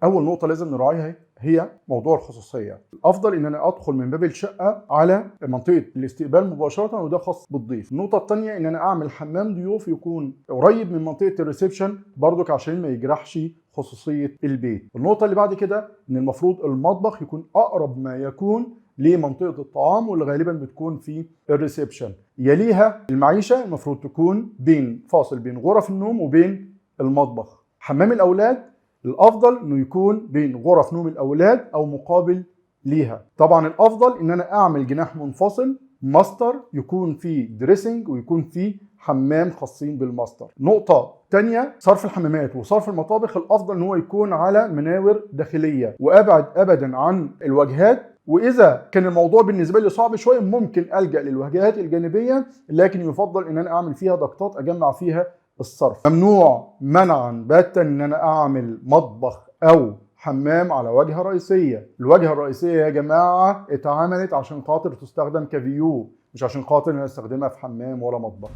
اول نقطه لازم نراعيها هي موضوع الخصوصيه. الافضل ان انا ادخل من باب الشقه على منطقه الاستقبال مباشره، وده خاص بالضيف. النقطه الثانيه ان انا اعمل حمام ضيوف يكون قريب من منطقه الريسبشن برضك عشان ما يجرحش خصوصيه البيت. النقطه اللي بعد كده ان المفروض المطبخ يكون اقرب ما يكون لمنطقه الطعام، واللي غالبا بتكون في الريسبشن. يليها المعيشه المفروض تكون فاصل بين غرف النوم وبين المطبخ. حمام الاولاد الافضل انه يكون بين غرف نوم الاولاد او مقابل ليها. طبعا الافضل ان انا اعمل جناح منفصل ماستر يكون فيه دريسنج ويكون فيه حمام خاصين بالماستر. نقطة تانية، صرف الحمامات وصرف المطابخ الافضل ان هو يكون على مناور داخلية وابعد ابدا عن الواجهات. واذا كان الموضوع بالنسبة لي صعب شوية ممكن الجأ للواجهات الجانبية، لكن يفضل ان انا اعمل فيها ضغطات اجمع فيها الصرف. ممنوع منعا باتا ان انا اعمل مطبخ او حمام على واجهه رئيسيه. الواجهه الرئيسيه يا جماعه اتعملت عشان خاطر تستخدم كفيو، مش عشان خاطر ان استخدمها في حمام ولا مطبخ.